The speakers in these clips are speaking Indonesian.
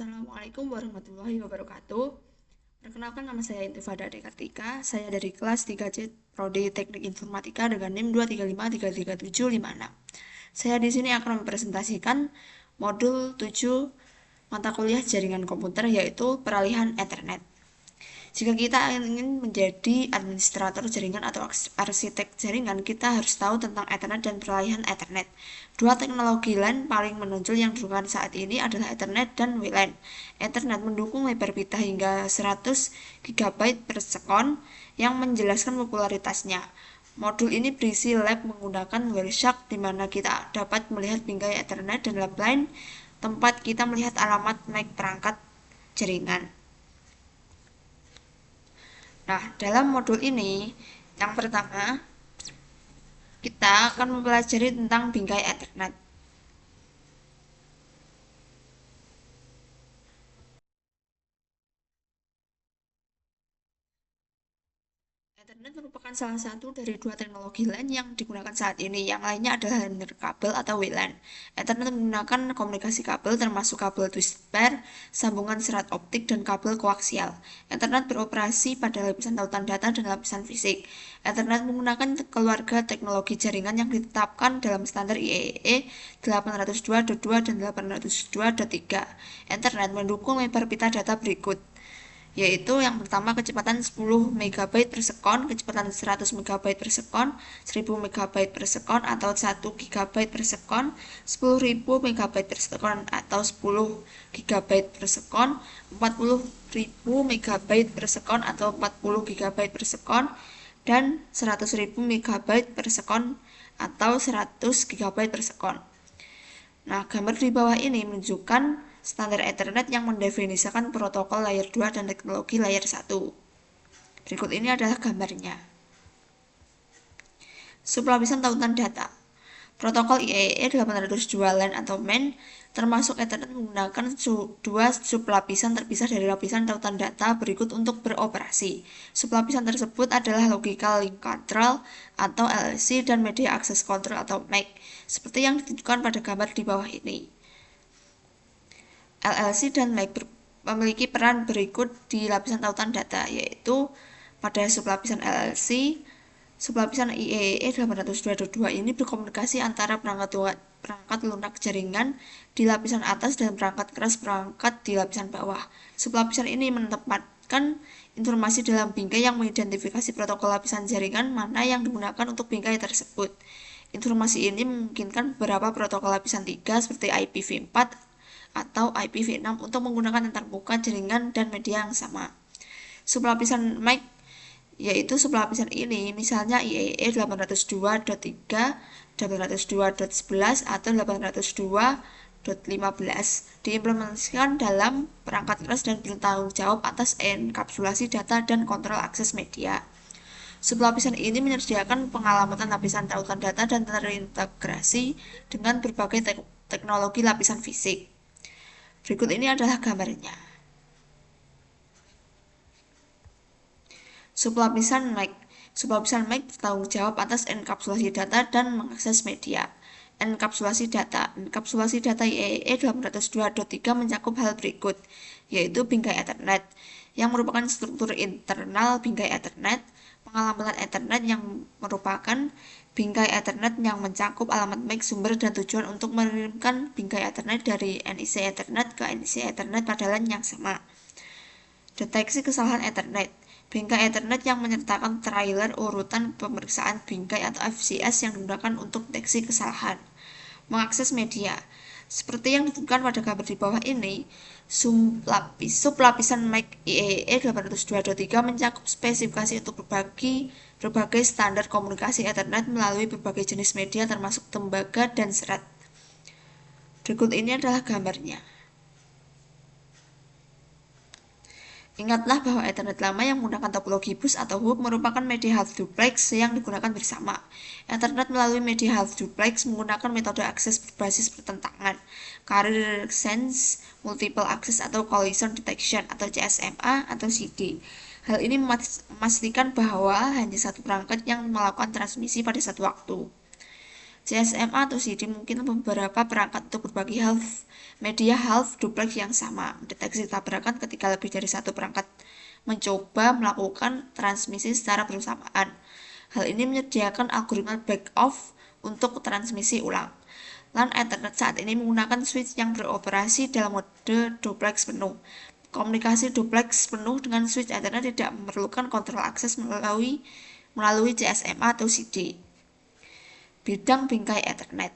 Assalamualaikum warahmatullahi wabarakatuh. Perkenalkan, nama saya Intifada Dekartika. Saya dari kelas 3C Prodi Teknik Informatika dengan NIM 235333756. Saya di sini akan mempresentasikan modul 7 mata kuliah jaringan komputer, yaitu peralihan Ethernet. Jika kita ingin menjadi administrator jaringan atau arsitek jaringan, kita harus tahu tentang Ethernet dan peralihan Ethernet. Dua teknologi LAN paling menonjol yang digunakan saat ini adalah Ethernet dan WLAN. Ethernet mendukung lebar pita hingga 100 GB per sekon yang menjelaskan popularitasnya. Modul ini berisi lab menggunakan Wireshark, di mana kita dapat melihat bingkai Ethernet, dan lab lain tempat kita melihat alamat MAC perangkat jaringan. Nah, dalam modul ini, yang pertama, kita akan mempelajari tentang bingkai Ethernet. Ethernet merupakan salah satu dari dua teknologi LAN yang digunakan saat ini. Yang lainnya adalah nirkabel atau WLAN. Ethernet menggunakan komunikasi kabel termasuk kabel twisted pair, sambungan serat optik, dan kabel koaksial. Ethernet beroperasi pada lapisan tautan data dan lapisan fisik. Ethernet menggunakan keluarga teknologi jaringan yang ditetapkan dalam standar IEEE 802.2 dan 802.3. Ethernet mendukung lebar pita data berikut, yaitu yang pertama kecepatan 10 MB per sekon, kecepatan 100 MB per sekon, 1000 MB per sekon atau 1 GB per sekon, 10.000 MB per sekon atau 10 GB per sekon, 40.000 MB per sekon atau 40 GB per sekon, dan 100.000 MB per sekon atau 100 GB per sekon. Nah, gambar di bawah ini menunjukkan standar Ethernet yang mendefinisikan protokol layer 2 dan teknologi layer 1. Berikut ini adalah gambarnya. Sublapisan tautan data. Protokol IEEE 802 LAN atau MAN termasuk Ethernet menggunakan dua sublapisan terpisah dari lapisan tautan data berikut untuk beroperasi. Sublapisan tersebut adalah Logical Link Control atau LLC dan Media Access Control atau MAC, seperti yang ditunjukkan pada gambar di bawah ini. LLC dan MAC memiliki peran berikut di lapisan tautan data, yaitu pada sublapisan LLC, sublapisan IEEE 802.2 ini berkomunikasi antara perangkat lunak jaringan di lapisan atas dan perangkat keras perangkat di lapisan bawah. Sublapisan ini menempatkan informasi dalam bingkai yang mengidentifikasi protokol lapisan jaringan mana yang digunakan untuk bingkai tersebut. Informasi ini memungkinkan beberapa protokol lapisan 3 seperti IPv4 atau IPv6 untuk menggunakan antarmuka jaringan dan media yang sama. Sublapisan MAC yaitu sublapisan ini, misalnya IEEE 802.3, 802.11 atau 802.15, diimplementasikan dalam perangkat keras dan bertanggung jawab atas enkapsulasi data dan kontrol akses media. Sublapisan ini menyediakan pengalamatan lapisan tautan data dan terintegrasi dengan berbagai teknologi lapisan fisik. Berikut ini adalah gambarnya. Sublapisan MAC. Sublapisan MAC bertanggung jawab atas enkapsulasi data dan mengakses media. Enkapsulasi data. Enkapsulasi data IEEE 802.3 mencakup hal berikut, yaitu bingkai Ethernet, yang merupakan struktur internal bingkai Ethernet, pengalamatan Ethernet yang merupakan bingkai Ethernet yang mencakup alamat MAC sumber dan tujuan untuk mengirimkan bingkai Ethernet dari NIC Ethernet ke NIC Ethernet pada LAN yang sama. Deteksi kesalahan Ethernet. Bingkai Ethernet yang menyertakan trailer urutan pemeriksaan bingkai atau FCS yang digunakan untuk deteksi kesalahan. Mengakses media. Seperti yang ditunjukkan pada gambar di bawah ini, sublapisan MAC IEEE 802.3 mencakup spesifikasi untuk berbagai standar komunikasi Ethernet melalui berbagai jenis media termasuk tembaga dan serat. Berikut ini adalah gambarnya. Ingatlah bahwa Ethernet lama yang menggunakan topologi bus atau hub merupakan media half duplex yang digunakan bersama. Ethernet melalui media half duplex menggunakan metode akses berbasis pertentangan, carrier sense multiple access atau collision detection atau CSMA atau CD. Hal ini memastikan bahwa hanya satu perangkat yang melakukan transmisi pada satu waktu. GSMA atau CD mungkin beberapa perangkat untuk berbagi media half duplex yang sama, mendeteksi tabrakan ketika lebih dari satu perangkat mencoba melakukan transmisi secara bersamaan. Hal ini menyediakan algoritma back-off untuk transmisi ulang. LAN Ethernet saat ini menggunakan switch yang beroperasi dalam mode duplex penuh. Komunikasi duplex penuh dengan switch Ethernet tidak memerlukan kontrol akses melalui GSMA atau CD. Bidang bingkai Ethernet.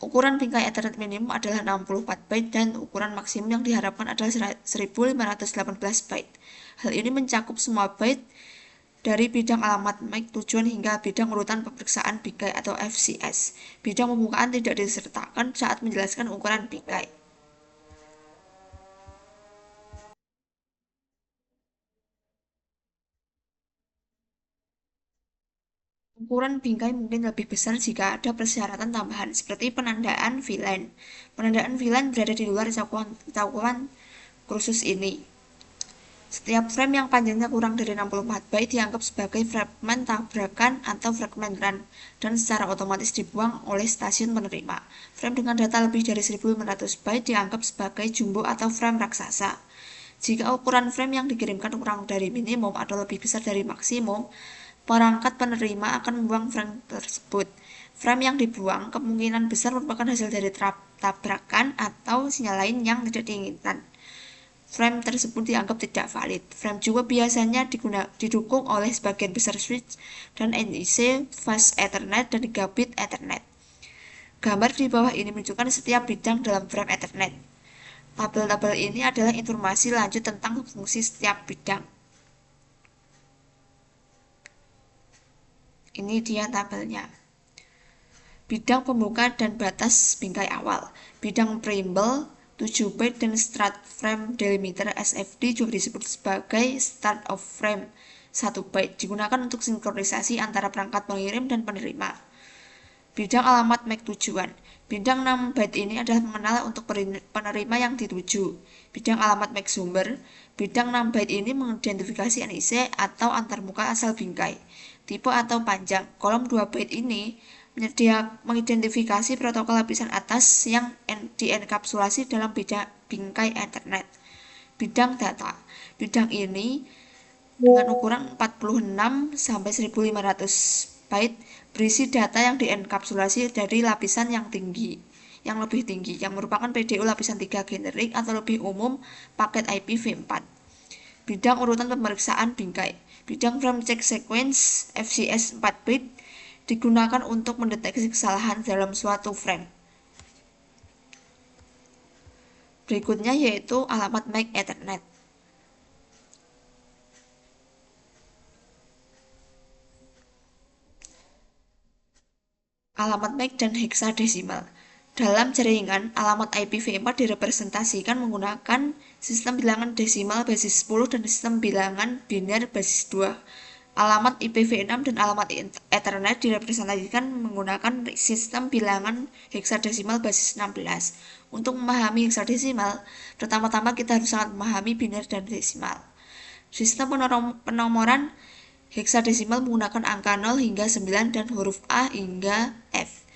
Ukuran bingkai Ethernet minimum adalah 64 byte dan ukuran maksimum yang diharapkan adalah 1518 byte. Hal ini mencakup semua byte dari bidang alamat MAC tujuan hingga bidang urutan pemeriksaan bingkai atau FCS. Bidang pembukaan tidak disertakan saat menjelaskan ukuran bingkai. Ukuran bingkai mungkin lebih besar jika ada persyaratan tambahan seperti penandaan VLAN. Penandaan VLAN berada di luar cakupan kursus ini. Setiap frame yang panjangnya kurang dari 64 byte dianggap sebagai fragmen tabrakan atau fragmen run dan secara otomatis dibuang oleh stasiun penerima. Frame dengan data lebih dari 1500 byte dianggap sebagai jumbo atau frame raksasa. Jika ukuran frame yang dikirimkan kurang dari minimum atau lebih besar dari maksimum, perangkat penerima akan membuang frame tersebut. Frame yang dibuang kemungkinan besar merupakan hasil dari tabrakan atau sinyal lain yang tidak diinginkan. Frame tersebut dianggap tidak valid. Frame juga biasanya didukung oleh sebagian besar switch dan NIC, Fast Ethernet, dan Gigabit Ethernet. Gambar di bawah ini menunjukkan setiap bidang dalam frame Ethernet. Tabel-tabel ini adalah informasi lanjut tentang fungsi setiap bidang. Ini dia tabelnya. Bidang pembuka dan batas bingkai awal. Bidang preamble 7 byte dan start frame delimiter SFD juga disebut sebagai start of frame 1 byte, digunakan untuk sinkronisasi antara perangkat pengirim dan penerima. Bidang alamat MAC tujuan. Bidang 6 byte ini adalah pengenal untuk penerima yang dituju. Bidang alamat MAC sumber. Bidang 6 byte ini mengidentifikasi NIC atau antarmuka asal bingkai. Tipe atau panjang. Kolom 2 byte ini mengidentifikasi protokol lapisan atas yang dienkapsulasi dalam bingkai Ethernet. Bidang data. Bidang ini dengan ukuran 46 sampai 1500 byte berisi data yang dienkapsulasi dari lapisan yang lebih tinggi yang merupakan PDU lapisan 3 generik atau lebih umum paket IPv4. Bidang urutan pemeriksaan bingkai. Bidang frame check sequence FCS 4 bit digunakan untuk mendeteksi kesalahan dalam suatu frame. Berikutnya yaitu alamat MAC Ethernet. Alamat MAC dan heksadesimal. Dalam jaringan, alamat IPv4 direpresentasikan menggunakan sistem bilangan desimal basis 10 dan sistem bilangan biner basis 2. Alamat IPv6 dan alamat Ethernet direpresentasikan menggunakan sistem bilangan heksadesimal basis 16. Untuk memahami heksadesimal, pertama-tama kita harus sangat memahami biner dan desimal. Sistem penomoran heksadesimal menggunakan angka 0 hingga 9 dan huruf A hingga F.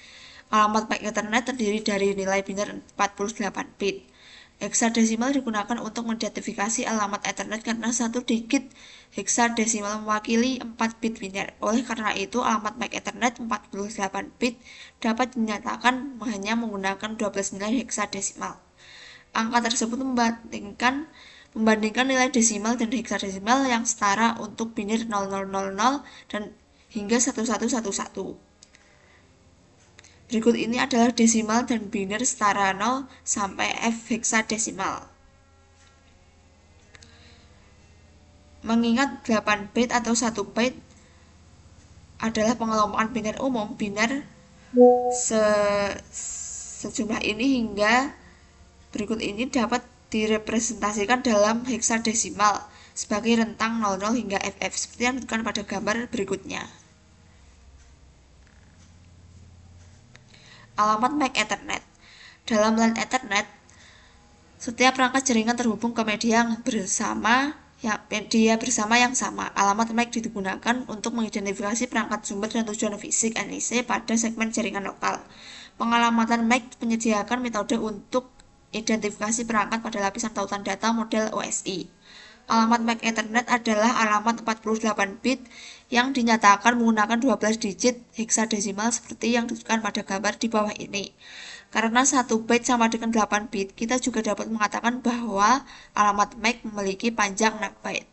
Alamat MAC Ethernet terdiri dari nilai biner 48 bit. Heksadesimal digunakan untuk mengidentifikasi alamat Ethernet karena satu digit heksadesimal mewakili 4 bit biner. Oleh karena itu, alamat MAC Ethernet 48 bit dapat dinyatakan hanya menggunakan 12 nilai heksadesimal. Angka tersebut membandingkan nilai desimal dan heksadesimal yang setara untuk biner 0000 dan hingga 1111. Berikut ini adalah desimal dan biner setara 0 sampai F heksadesimal. Mengingat 8 bit atau 1 byte adalah pengelompokan biner umum, biner sejumlah ini hingga berikut ini dapat direpresentasikan dalam heksadesimal sebagai rentang 00 hingga FF seperti yang ditunjukkan pada gambar berikutnya. Alamat MAC Ethernet. Dalam LAN Ethernet, setiap perangkat jaringan terhubung ke media yang bersama ya, media bersama yang sama. Alamat MAC digunakan untuk mengidentifikasi perangkat sumber dan tujuan fisik NIC pada segmen jaringan lokal. Pengalamatan MAC menyediakan metode untuk identifikasi perangkat pada lapisan tautan data model OSI. Alamat MAC Ethernet adalah alamat 48 bit yang dinyatakan menggunakan 12 digit heksadesimal seperti yang ditunjukkan pada gambar di bawah ini. Karena 1 byte sama dengan 8 bit, kita juga dapat mengatakan bahwa alamat MAC memiliki panjang 6 byte.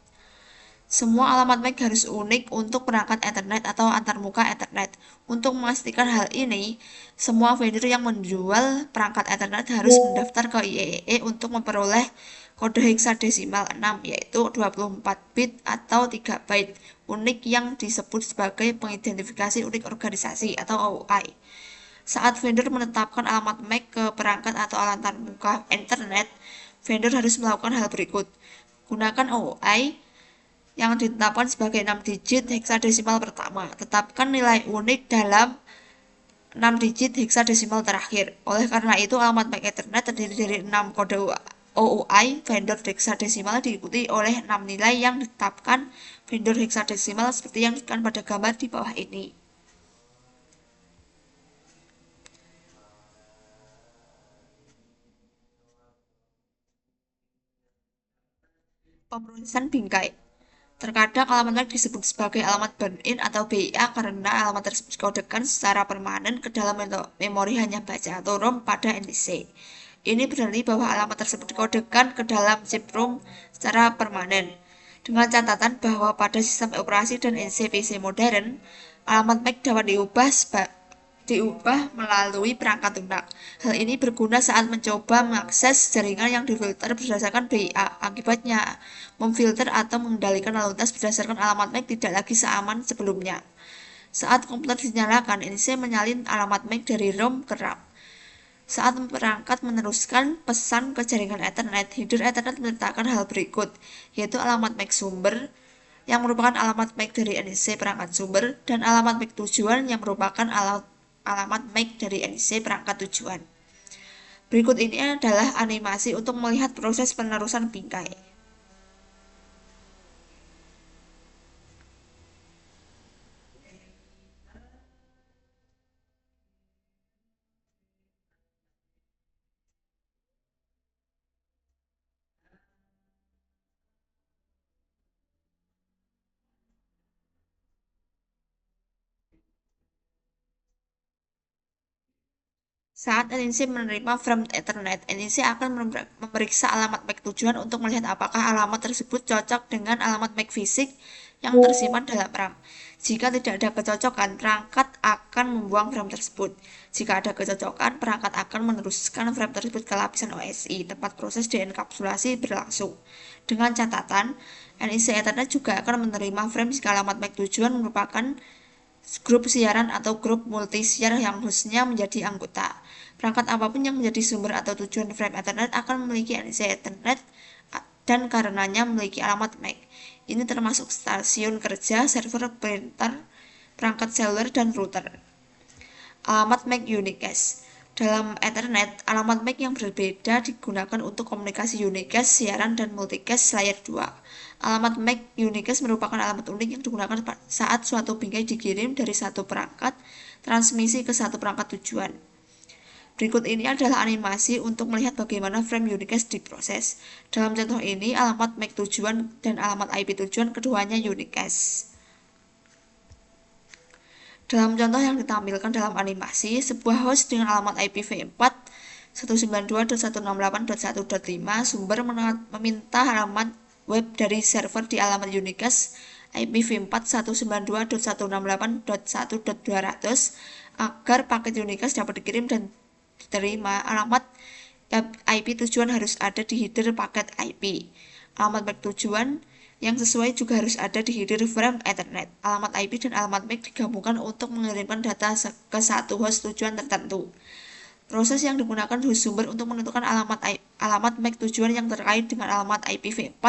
Semua alamat MAC harus unik untuk perangkat Ethernet atau antarmuka Ethernet. Untuk memastikan hal ini, semua vendor yang menjual perangkat Ethernet harus mendaftar ke IEEE untuk memperoleh kode heksadesimal 6, yaitu 24 bit atau 3 byte unik yang disebut sebagai pengidentifikasi unik organisasi atau OUI. Saat vendor menetapkan alamat MAC ke perangkat atau antarmuka Ethernet, vendor harus melakukan hal berikut. Gunakan OUI yang ditetapkan sebagai 6 digit heksadesimal pertama. Tetapkan nilai unik dalam 6 digit heksadesimal terakhir. Oleh karena itu, alamat MAC Ethernet terdiri dari 6 kode OUI vendor heksadesimal diikuti oleh 6 nilai yang ditetapkan vendor heksadesimal seperti yang ditunjukkan pada gambar di bawah ini. Pemrosesan bingkai. Terkadang alamat MAC disebut sebagai alamat burn-in atau BIA karena alamat tersebut dikodekan secara permanen ke dalam memori hanya baca atau ROM pada NIC. Ini berarti bahwa alamat tersebut dikodekan ke dalam chip ROM secara permanen. Dengan catatan bahwa pada sistem operasi dan NIC PC modern, alamat MAC dapat diubah melalui perangkat lunak. Hal ini berguna saat mencoba mengakses jaringan yang difilter berdasarkan BIA. Akibatnya, memfilter atau mengendalikan lalu lintas berdasarkan alamat MAC tidak lagi seaman sebelumnya. Saat komputer dinyalakan, NIC menyalin alamat MAC dari ROM ke RAM. Saat perangkat meneruskan pesan ke jaringan Ethernet, header Ethernet meletakkan hal berikut, yaitu alamat MAC sumber, yang merupakan alamat MAC dari NIC perangkat sumber, dan alamat MAC tujuan yang merupakan alamat MAC dari NIC perangkat tujuan. Berikut ini adalah animasi untuk melihat proses penerusan bingkai. Saat NIC menerima frame Ethernet, NIC akan memeriksa alamat MAC tujuan untuk melihat apakah alamat tersebut cocok dengan alamat MAC fisik yang tersimpan dalam RAM. Jika tidak ada kecocokan, perangkat akan membuang frame tersebut. Jika ada kecocokan, perangkat akan meneruskan frame tersebut ke lapisan OSI, tempat proses dienkapsulasi berlangsung. Dengan catatan, NIC Ethernet juga akan menerima frame jika alamat MAC tujuan merupakan grup siaran atau grup multisiar yang hostnya menjadi anggota. Perangkat apapun yang menjadi sumber atau tujuan frame Ethernet akan memiliki NIC Ethernet dan karenanya memiliki alamat MAC. Ini termasuk stasiun kerja, server, printer, perangkat seluler, dan router. Alamat MAC unicast. Dalam Ethernet, alamat MAC yang berbeda digunakan untuk komunikasi unicast, siaran, dan multicast layer 2. Alamat MAC unicast merupakan alamat unik yang digunakan saat suatu bingkai dikirim dari satu perangkat transmisi ke satu perangkat tujuan. Berikut ini adalah animasi untuk melihat bagaimana frame unicast diproses. Dalam contoh ini, alamat MAC tujuan dan alamat IP tujuan keduanya unicast. Dalam contoh yang ditampilkan dalam animasi, sebuah host dengan alamat IPv4 192.168.1.5 sumber meminta alamat web dari server di alamat unicast IPv4 192.168.1.200 agar paket unicast dapat dikirim dan diterima. Alamat IP tujuan harus ada di header paket IP. Alamat MAC tujuan yang sesuai juga harus ada di header frame Ethernet. Alamat IP dan alamat MAC digabungkan untuk mengirimkan data ke satu host tujuan tertentu. Proses yang digunakan host sumber untuk menentukan alamat MAC tujuan yang terkait dengan alamat IPv4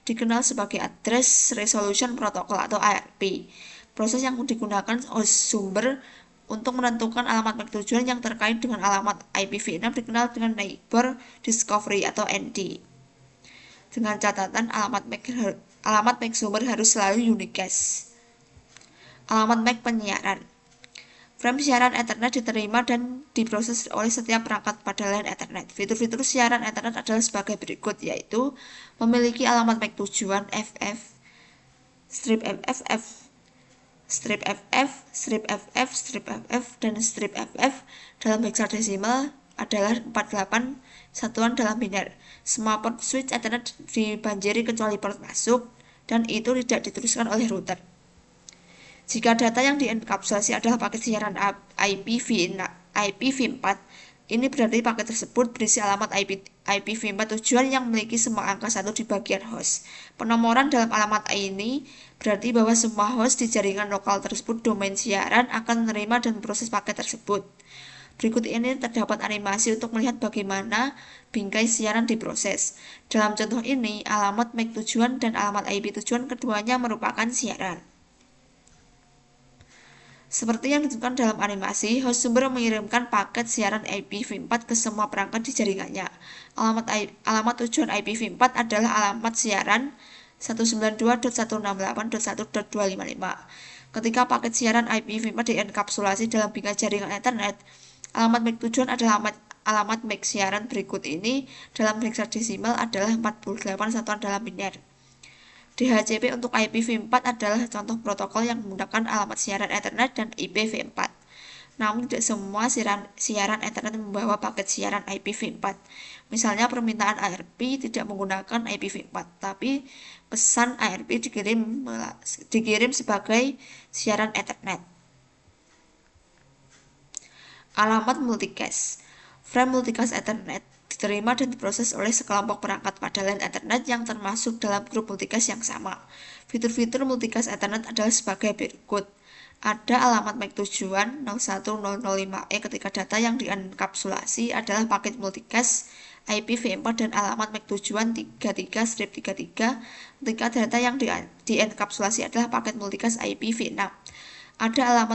dikenal sebagai Address Resolution Protocol atau ARP. Proses yang digunakan host sumber untuk menentukan alamat MAC tujuan yang terkait dengan alamat IPv6 dikenal dengan Neighbor Discovery atau ND. dengan catatan alamat MAC sumber harus selalu unicast. Alamat MAC penyiaran. Frame siaran Ethernet diterima dan diproses oleh setiap perangkat pada LAN Ethernet. Fitur-fitur siaran Ethernet adalah sebagai berikut, yaitu memiliki alamat MAC tujuan FF, strip FFF, strip FF, strip FF, strip FF, dan strip FF dalam hexadesimal adalah 48 satuan dalam biner. Semua port switch Ethernet dibanjiri kecuali port masuk, dan itu tidak diteruskan oleh router. Jika data yang dienkapsulasi adalah paket siaran IPv4, ini berarti paket tersebut berisi alamat IPv4 tujuan yang memiliki semua angka 1 di bagian host. Penomoran dalam alamat ini berarti bahwa semua host di jaringan lokal tersebut domain siaran akan menerima dan memproses paket tersebut. Berikut ini terdapat animasi untuk melihat bagaimana bingkai siaran diproses. Dalam contoh ini, alamat MAC tujuan dan alamat IP tujuan keduanya merupakan siaran. Seperti yang ditunjukkan dalam animasi, host sumber mengirimkan paket siaran IPv4 ke semua perangkat di jaringannya. Alamat tujuan IPv4 adalah alamat siaran 192.168.1.255. Ketika paket siaran IPv4 dienkapsulasi dalam bingkai jaringan Ethernet, alamat MAC tujuan adalah alamat MAC siaran berikut ini dalam hexadesimal adalah 48 satuan dalam biner. DHCP untuk IPv4 adalah contoh protokol yang menggunakan alamat siaran Ethernet dan IPv4. Namun tidak semua siaran Ethernet membawa paket siaran IPv4. Misalnya permintaan ARP tidak menggunakan IPv4, tapi pesan ARP dikirim sebagai siaran Ethernet. Alamat multicast. Frame multicast Ethernet diterima dan diproses oleh sekelompok perangkat pada LAN Ethernet yang termasuk dalam grup multicast yang sama. Fitur-fitur multicast Ethernet adalah sebagai berikut. Ada alamat MAC tujuan 01005E ketika data yang dienkapsulasi adalah paket multicast IPv4 dan alamat MAC tujuan 33-33 ketika data yang dienkapsulasi adalah paket multicast IPv6. Ada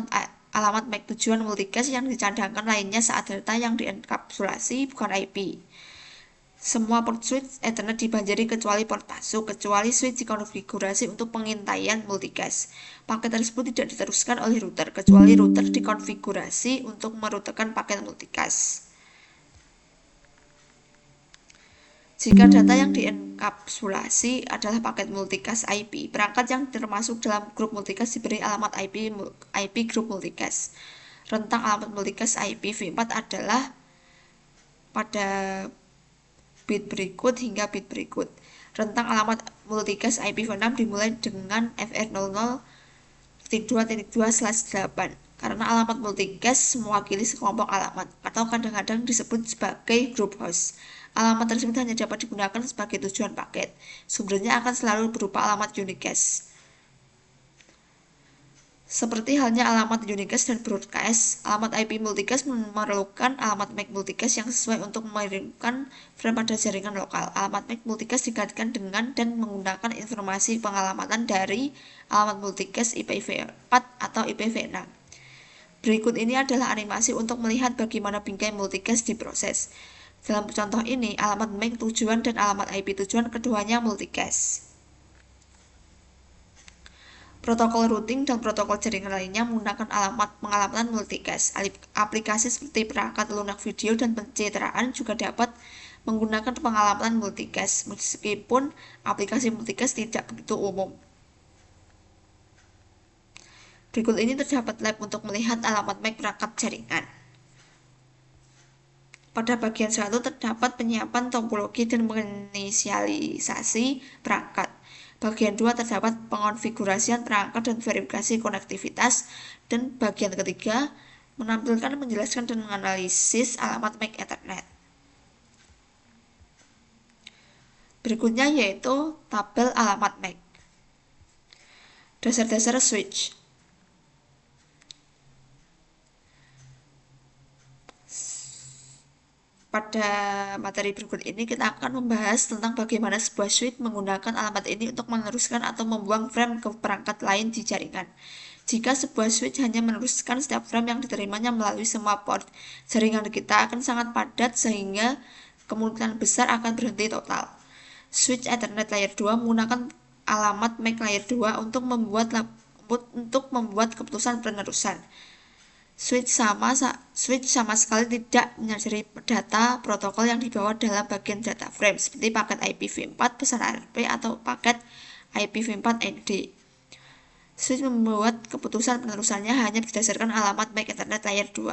alamat MAC tujuan multicast yang dicadangkan lainnya saat data yang dienkapsulasi bukan IP. Semua port switch Ethernet dibanjiri kecuali port masuk, kecuali switch dikonfigurasi untuk pengintaian multicast. Paket tersebut tidak diteruskan oleh router, kecuali router dikonfigurasi untuk merutekan paket multicast. Jika data yang dienkapsulasi adalah paket multicast IP, perangkat yang termasuk dalam grup multicast diberi alamat IP grup multicast. Rentang alamat multicast IPv4 adalah pada bit berikut hingga bit berikut. Rentang alamat multicast IPv6 dimulai dengan FR00.2.2/8 karena alamat multicast mewakili sekelompok alamat atau kadang-kadang disebut sebagai group host. Alamat tersebut hanya dapat digunakan sebagai tujuan paket. Sumbernya akan selalu berupa alamat unicast. Seperti halnya alamat unicast dan broadcast, alamat IP multicast memerlukan alamat MAC multicast yang sesuai untuk mengirimkan frame pada jaringan lokal. Alamat MAC multicast digantikan dengan dan menggunakan informasi pengalamatan dari alamat multicast IPv4 atau IPv6. Berikut ini adalah animasi untuk melihat bagaimana bingkai multicast diproses. Dalam contoh ini, alamat MAC tujuan dan alamat IP tujuan keduanya multicast. Protokol routing dan protokol jaringan lainnya menggunakan pengalamatan multicast. Aplikasi seperti perangkat lunak video dan pencitraan juga dapat menggunakan pengalamatan multicast, meskipun aplikasi multicast tidak begitu umum. Berikut ini terdapat lab untuk melihat alamat MAC perangkat jaringan. Pada bagian 1 terdapat penyiapan topologi dan penginisialisasi perangkat. Bagian 2 terdapat pengonfigurasian perangkat dan verifikasi konektivitas, dan bagian ketiga menampilkan, menjelaskan, dan menganalisis alamat MAC Ethernet. Berikutnya yaitu tabel alamat MAC. Dasar-dasar switch. Pada materi berikut ini kita akan membahas tentang bagaimana sebuah switch menggunakan alamat ini untuk meneruskan atau membuang frame ke perangkat lain di jaringan. Jika sebuah switch hanya meneruskan setiap frame yang diterimanya melalui semua port, jaringan kita akan sangat padat sehingga kemungkinan besar akan berhenti total. Switch Ethernet layer 2 menggunakan alamat MAC layer 2 untuk membuat keputusan penerusan. Switch sama sekali tidak menyadari data protokol yang dibawa dalam bagian data frame seperti paket IPv4, pesan ARP, atau paket IPv4 ND. Switch membuat keputusan penerusannya hanya berdasarkan alamat MAC Ethernet layer 2.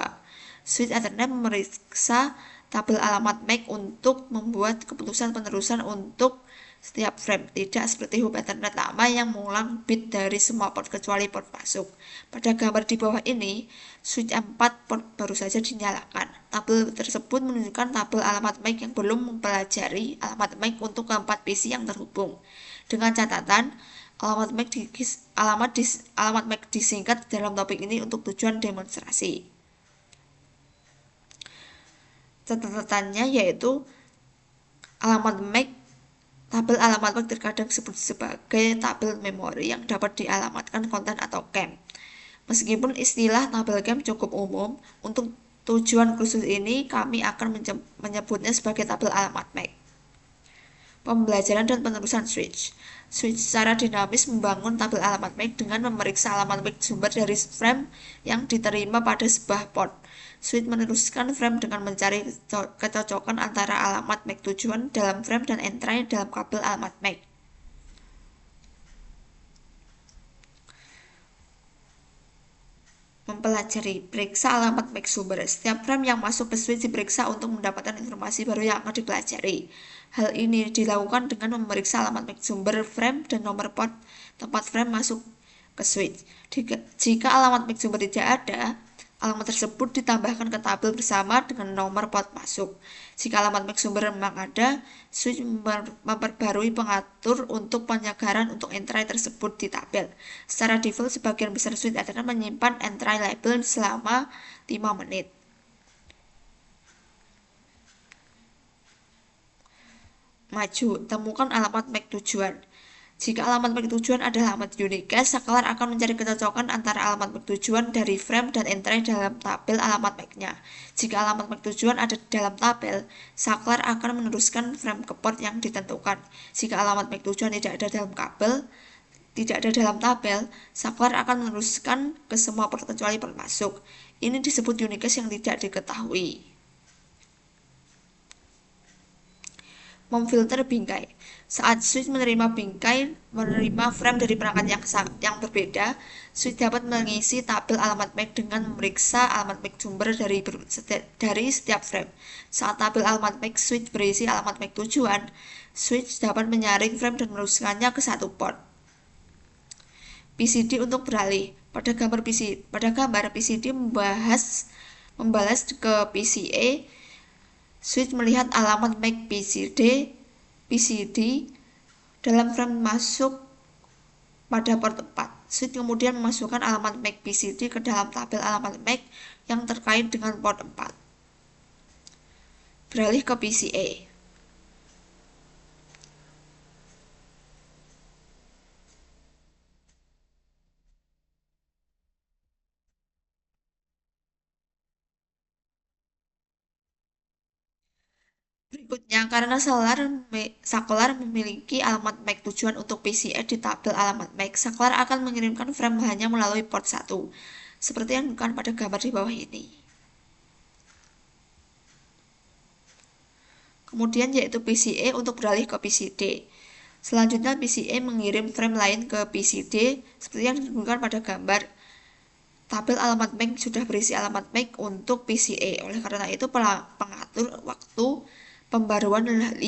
Switch Ethernet memeriksa tabel alamat MAC untuk membuat keputusan penerusan untuk setiap frame, tidak seperti hub Ethernet lama yang mengulang bit dari semua port kecuali port masuk. Pada gambar di bawah ini, switch 4 port baru saja dinyalakan. Tabel tersebut menunjukkan tabel alamat MAC yang belum mempelajari alamat MAC untuk keempat PC yang terhubung. Dengan catatan, alamat MAC disingkat dalam topik ini untuk tujuan demonstrasi. Catatannya yaitu tabel alamat MAC terkadang disebut sebagai tabel memori yang dapat dialamatkan konten atau cache. Meskipun istilah tabel cache cukup umum, untuk tujuan khusus ini kami akan menyebutnya sebagai tabel alamat MAC. Pembelajaran dan penerusan switch. Switch secara dinamis membangun tabel alamat MAC dengan memeriksa alamat MAC sumber dari frame yang diterima pada sebuah port. Switch meneruskan frame dengan mencari kecocokan antara alamat MAC tujuan dalam frame dan entry dalam kabel alamat MAC. Mempelajari, periksa alamat MAC sumber. Setiap frame yang masuk ke switch diperiksa untuk mendapatkan informasi baru yang akan dipelajari. Hal ini dilakukan dengan memeriksa alamat MAC sumber frame dan nomor port tempat frame masuk ke switch. Jika alamat MAC sumber tidak ada, alamat tersebut ditambahkan ke tabel bersama dengan nomor port masuk. Jika alamat MAC sumber memang ada, switch memperbarui pengatur untuk penyegaran untuk entry tersebut di tabel. Secara default, sebagian besar switch Ethernet menyimpan entry label selama 5 menit. Maju, temukan alamat MAC tujuan. Jika alamat MAC tujuan adalah alamat unicast, saklar akan mencari kecocokan antara alamat MAC tujuan dari frame dan entry dalam tabel alamat MAC-nya. Jika alamat MAC tujuan ada di dalam tabel, saklar akan meneruskan frame ke port yang ditentukan. Jika alamat MAC tujuan tidak ada dalam tabel, saklar akan meneruskan ke semua port kecuali port masuk. Ini disebut unicast yang tidak diketahui. Memfilter bingkai. Saat switch menerima frame dari perangkat yang berbeda, switch dapat mengisi tabel alamat MAC dengan memeriksa alamat MAC sumber dari setiap frame. Saat tabel alamat MAC switch berisi alamat MAC tujuan, switch dapat menyaring frame dan meneruskannya ke satu port. PCD untuk beralih. Pada gambar PCD membalas ke PCA. Switch melihat alamat MAC PCD dalam frame masuk pada port 4. Switch kemudian memasukkan alamat MAC PCD ke dalam tabel alamat MAC yang terkait dengan port 4. Beralih ke PCA. Berikutnya, karena saklar memiliki alamat MAC tujuan untuk PCA di tabel alamat MAC, saklar akan mengirimkan frame hanya melalui port 1, seperti yang ditunjukkan pada gambar di bawah ini. Kemudian yaitu PCA untuk beralih ke PCD. Selanjutnya PCA mengirim frame lain ke PCD seperti yang ditunjukkan pada gambar. Tabel alamat MAC sudah berisi alamat MAC untuk PCA. Oleh karena itu, pengatur waktu pembaruan 5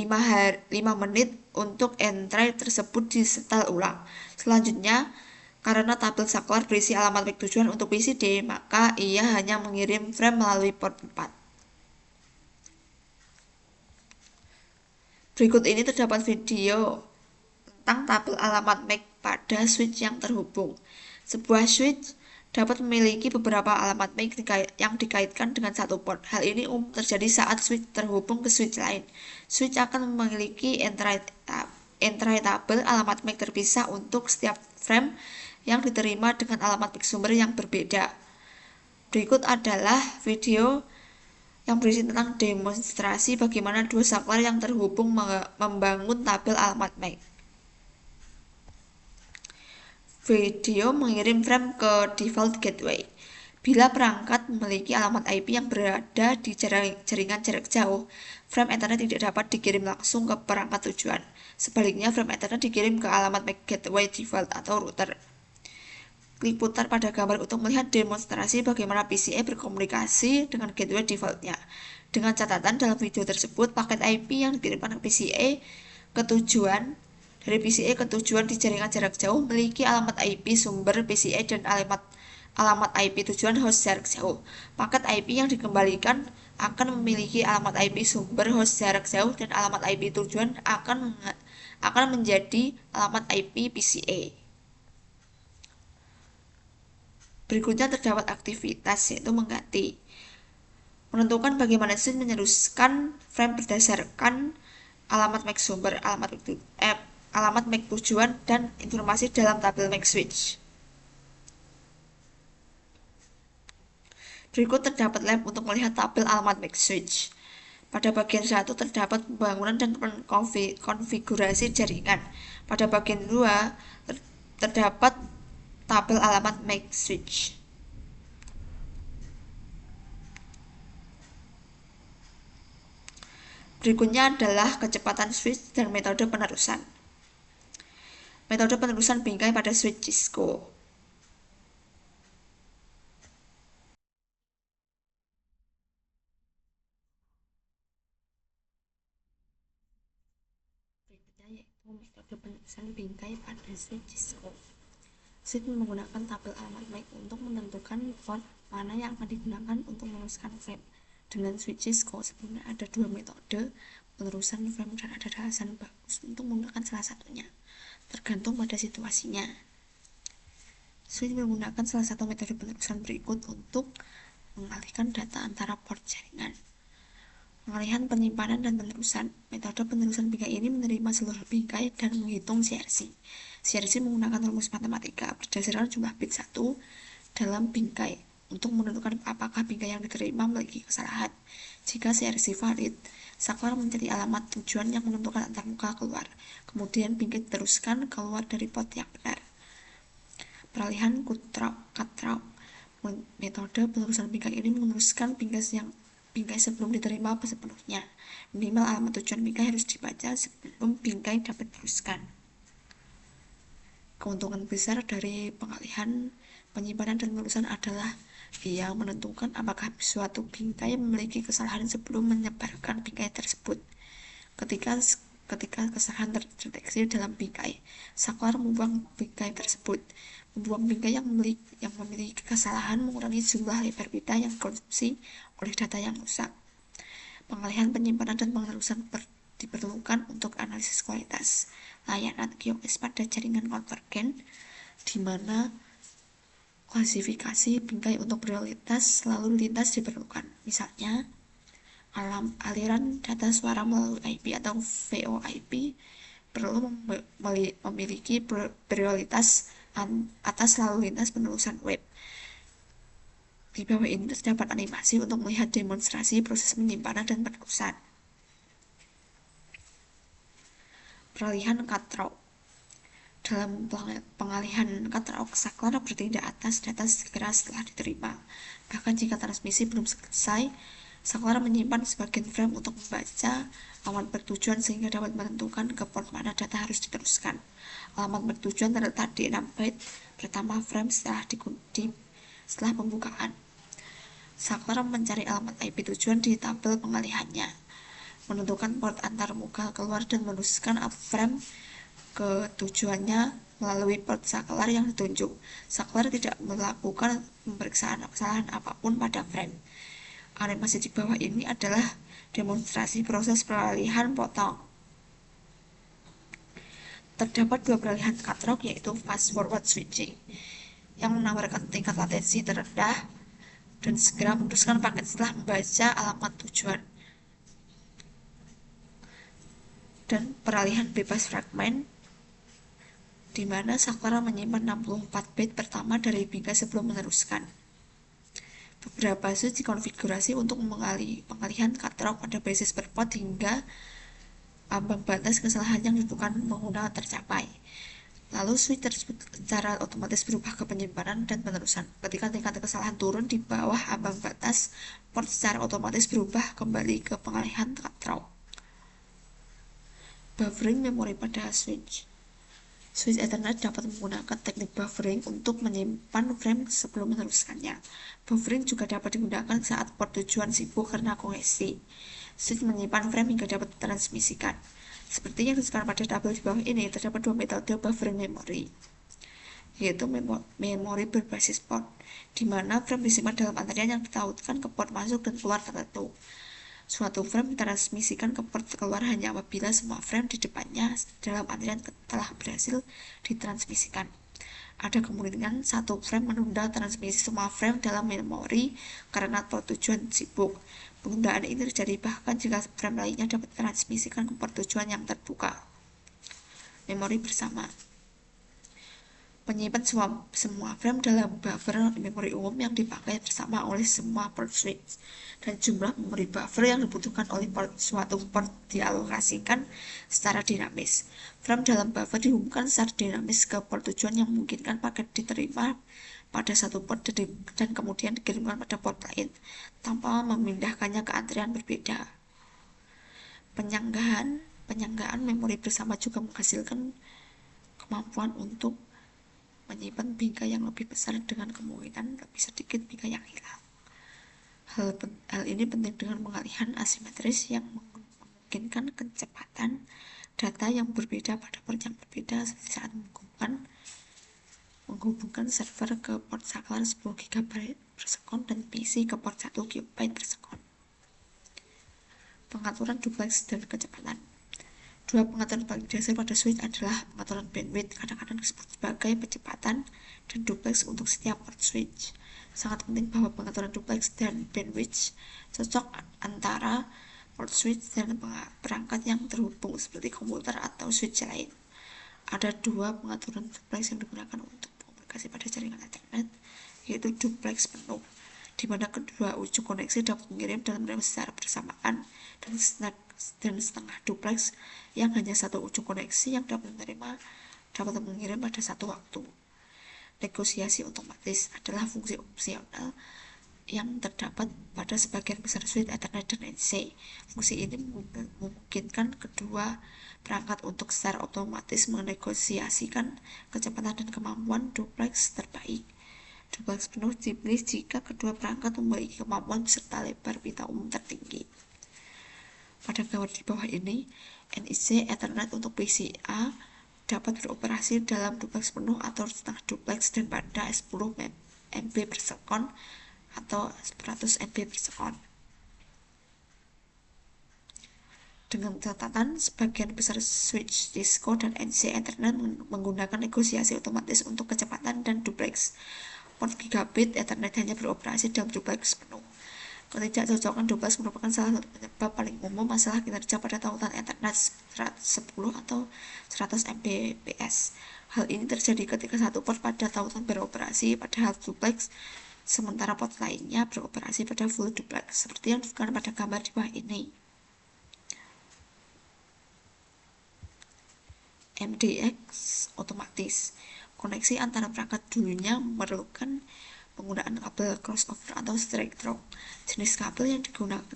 menit untuk entry tersebut disetel ulang. Selanjutnya, karena tabel saklar berisi alamat MAC tujuan untuk PCD, maka ia hanya mengirim frame melalui port 4. Berikut ini terdapat video tentang tabel alamat MAC pada switch yang terhubung. Sebuah switch dapat memiliki beberapa alamat MAC yang dikaitkan dengan satu port. Hal ini umum terjadi saat switch terhubung ke switch lain. Switch akan memiliki entry tabel alamat MAC terpisah untuk setiap frame yang diterima dengan alamat MAC sumber yang berbeda. Berikut adalah video yang berisi tentang demonstrasi bagaimana dua saklar yang terhubung membangun tabel alamat MAC. Video mengirim frame ke default gateway. Bila perangkat memiliki alamat IP yang berada di jaringan jarak jauh, frame Ethernet tidak dapat dikirim langsung ke perangkat tujuan. Sebaliknya, frame Ethernet dikirim ke alamat MAC gateway default atau router. Klik putar pada gambar untuk melihat demonstrasi bagaimana PCA berkomunikasi dengan gateway defaultnya. Dengan catatan dalam video tersebut, paket IP yang dikirimkan ke PCA ke tujuan dari PCA ke tujuan di jaringan jarak jauh memiliki alamat IP sumber PCA dan alamat IP tujuan host jarak jauh. Paket IP yang dikembalikan akan memiliki alamat IP sumber host jarak jauh dan alamat IP tujuan akan menjadi alamat IP PCA. Berikutnya terdapat aktivitas, yaitu mengganti. Menentukan bagaimana switch meneruskan frame berdasarkan alamat MAC sumber, alamat MAC tujuan, dan informasi dalam tabel MAC switch. Berikut terdapat lab untuk melihat tabel alamat MAC switch. Pada bagian 1 terdapat pembangunan dan konfigurasi jaringan. Pada bagian 2 terdapat tabel alamat MAC switch. Berikutnya adalah kecepatan switch dan metode penerusan. Metode penerusan bingkai pada switch Cisco. Berikutnya yaitu metode penerusan bingkai pada switch Cisco. Switch menggunakan tabel alamat MAC untuk menentukan port mana yang akan digunakan untuk meneruskan frame. Dengan switch Cisco sebenarnya ada dua metode penerusan frame dan ada alasan bagus untuk menggunakan salah satunya, tergantung pada situasinya. Switch menggunakan salah satu metode penerusan berikut untuk mengalihkan data antara port jaringan. Pengalihan, penyimpanan, dan penerusan. Metode penerusan bingkai ini menerima seluruh bingkai dan menghitung CRC. CRC menggunakan rumus matematika berdasarkan jumlah bit 1 dalam bingkai untuk menentukan apakah bingkai yang diterima memiliki kesalahan. Jika CRC valid, saklar mencari alamat tujuan yang menentukan antarmuka keluar. Kemudian bingkai diteruskan keluar dari port yang benar. Peralihan cut-through. Metode penerusan bingkai ini meneruskan bingkai sebelum diterima sepenuhnya. Minimal alamat tujuan bingkai harus dibaca sebelum bingkai dapat diteruskan. Keuntungan besar dari pengalihan, penyimpanan, dan penerusan adalah ia menentukan apakah suatu bingkai memiliki kesalahan sebelum menyebarkan bingkai tersebut. Ketika kesalahan terdeteksi dalam bingkai, saklar membuang bingkai tersebut. Membuang bingkai yang memiliki kesalahan mengurangi jumlah lebar pita yang dikonsumsi oleh data yang rusak. Pengalihan, penyimpanan, dan penerusan diperlukan untuk analisis kualitas layanan QoS pada jaringan konvergen, di mana klasifikasi bingkai untuk prioritas lalu lintas diperlukan. Misalnya, aliran data suara melalui IP atau VoIP perlu memiliki prioritas atas lalu lintas penerusan web. Di bawah ini terdapat animasi untuk melihat demonstrasi proses penyimpanan dan penerusan. Peralihan cut-through. Dalam pengalihan cut-through, saklar bertindak atas data segera setelah diterima. Bahkan jika transmisi belum selesai, saklar menyimpan sebagian frame untuk membaca alamat bertujuan sehingga dapat menentukan ke port mana data harus diteruskan. Alamat bertujuan terletak di 6 byte pertama frame setelah pembukaan. Saklar mencari alamat IP tujuan di tabel pengalihannya, menentukan port antar muka keluar dan meneruskan frame ke tujuannya melalui port saklar yang ditunjuk. Saklar tidak melakukan pemeriksaan kesalahan apapun pada frame. Animasi di bawah ini adalah demonstrasi proses peralihan potong. Terdapat dua peralihan cut-through, yaitu fast forward switching yang menawarkan tingkat latensi terendah dan segera meneruskan paket setelah membaca alamat tujuan, dan peralihan bebas fragmen di mana saklar menyimpan 64 bit pertama dari bingkai sebelum meneruskan. Beberapa switch dikonfigurasi untuk pengalihan cut off pada basis per port hingga ambang batas kesalahan yang ditentukan menggunakan tercapai. Lalu switch tersebut secara otomatis berubah ke penyimpanan dan penerusan. Ketika tingkat kesalahan turun di bawah ambang batas, port secara otomatis berubah kembali ke pengalihan cut off. Buffering memori pada switch. Switch Ethernet dapat menggunakan teknik buffering untuk menyimpan frame sebelum meneruskannya. Buffering juga dapat digunakan saat port tujuan sibuk karena kongesi. Switch menyimpan frame hingga dapat ditransmisikan. Seperti yang disebutkan pada tabel di bawah ini, terdapat dua metode buffering memori, yaitu memori berbasis port, di mana frame disimpan dalam antrian yang ditautkan ke port masuk dan keluar tertentu. Suatu frame ditransmisikan ke port keluar hanya apabila semua frame di depannya dalam antrian telah berhasil ditransmisikan. Ada kemungkinan satu frame menunda transmisi semua frame dalam memori karena port tujuan sibuk. Penundaan ini terjadi bahkan jika frame lainnya dapat ditransmisikan ke port tujuan yang terbuka. Memori bersama. Menyimpan semua frame dalam buffer memori umum yang dipakai bersama oleh semua port switch, dan jumlah memori buffer yang dibutuhkan oleh suatu port dialokasikan secara dinamis. Frame dalam buffer dihubungkan secara dinamis ke port tujuan yang memungkinkan paket diterima pada satu port dan kemudian dikirimkan pada port lain tanpa memindahkannya ke antrian berbeda. Penyanggaan memori bersama juga menghasilkan kemampuan untuk menyimpan bingkai yang lebih besar dengan kemungkinan lebih sedikit bingkai yang hilang. Hal ini penting dengan pengalihan asimetris yang memungkinkan kecepatan data yang berbeda pada port yang berbeda, seperti saat menghubungkan server ke port saklar 10 GB per sekon dan PC ke port 1 GB per sekon. Pengaturan duplex dan kecepatan. Dua pengaturan paling dasar pada switch adalah pengaturan bandwidth, kadang-kadang disebut sebagai kecepatan, dan duplex untuk setiap port switch. Sangat penting bahwa pengaturan duplex dan bandwidth cocok antara port switch dan perangkat yang terhubung seperti komputer atau switch lain. Ada dua pengaturan duplex yang digunakan untuk komunikasi pada jaringan Ethernet, yaitu duplex penuh, di mana kedua ujung koneksi dapat mengirim dan menerima secara bersamaan, dan setengah duplex yang hanya satu ujung koneksi yang dapat mengirim pada satu waktu. Negosiasi otomatis adalah fungsi opsional yang terdapat pada sebagian besar switch Ethernet dan NC. Fungsi ini memungkinkan kedua perangkat untuk secara otomatis menegosiasikan kecepatan dan kemampuan duplex terbaik. Duplex penuh dipilih jika kedua perangkat memiliki kemampuan serta lebar pita umum tertinggi. Pada gambar di bawah ini, NIC Ethernet untuk PCA dapat beroperasi dalam duplex penuh atau setengah duplex dan pada 10 MB per sekon atau 100 MB per sekon. Dengan catatan, sebagian besar switch Cisco dan NIC Ethernet menggunakan negosiasi otomatis untuk kecepatan dan duplex. Port gigabit Ethernet hanya beroperasi dalam duplex penuh. Ketidakcocokan duplex merupakan salah satu penyebab paling umum masalah kinerja pada tautan Ethernet 10 atau 100 Mbps. Hal ini terjadi ketika satu port pada tautan beroperasi pada half duplex, sementara port lainnya beroperasi pada full duplex, seperti yang ditunjukkan pada gambar di bawah ini. MDX otomatis. Koneksi antara perangkat dulunya memerlukan penggunaan kabel crossover atau straight through. Jenis kabel yang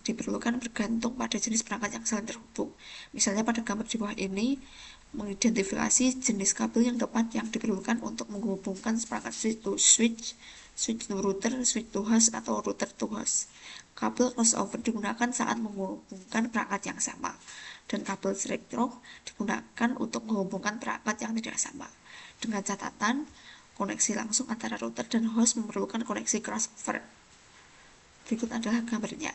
diperlukan bergantung pada jenis perangkat yang saling terhubung. Misalnya pada gambar di bawah ini mengidentifikasi jenis kabel yang tepat yang diperlukan untuk menghubungkan perangkat switch to switch, switch to router, switch to host, atau router to host. Kabel crossover digunakan saat menghubungkan perangkat yang sama, dan kabel straight through digunakan untuk menghubungkan perangkat yang tidak sama. Dengan catatan, koneksi langsung antara router dan host memerlukan koneksi crossover. Berikut adalah gambarnya.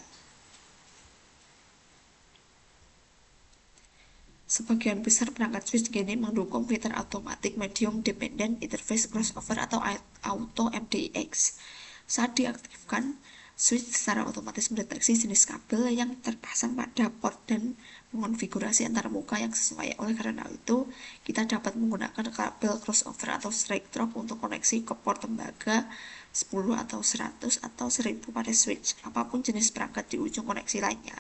Sebagian besar perangkat switch kini mendukung fitur automatic medium dependent interface crossover atau auto MDX. Saat diaktifkan, switch secara otomatis mendeteksi jenis kabel yang terpasang pada port dan mengonfigurasi antar muka yang sesuai. Oleh karena itu, kita dapat menggunakan kabel crossover atau straight through untuk koneksi ke port tembaga 10 atau 100 atau 1000 pada switch, apapun jenis perangkat di ujung koneksi lainnya.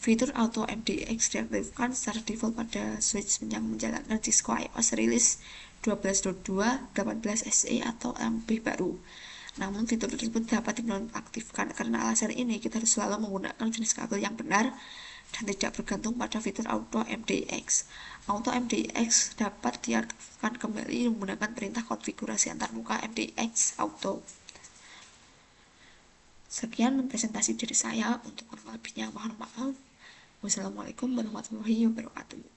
Fitur Auto MDX diaktifkan secara default pada switch yang menjalankan Cisco iOS rilis 12.2, 18 SE atau yang lebih baru. Namun fitur tersebut dapat dinonaktifkan. Karena alasan ini, kita harus selalu menggunakan jenis kabel yang benar dan tidak bergantung pada fitur Auto MDX. Auto MDX dapat diaktifkan kembali menggunakan perintah konfigurasi antarmuka MDX Auto. Sekian presentasi dari saya. Untuk kurang lebihnya mohon maaf. Wassalamualaikum warahmatullahi wabarakatuh.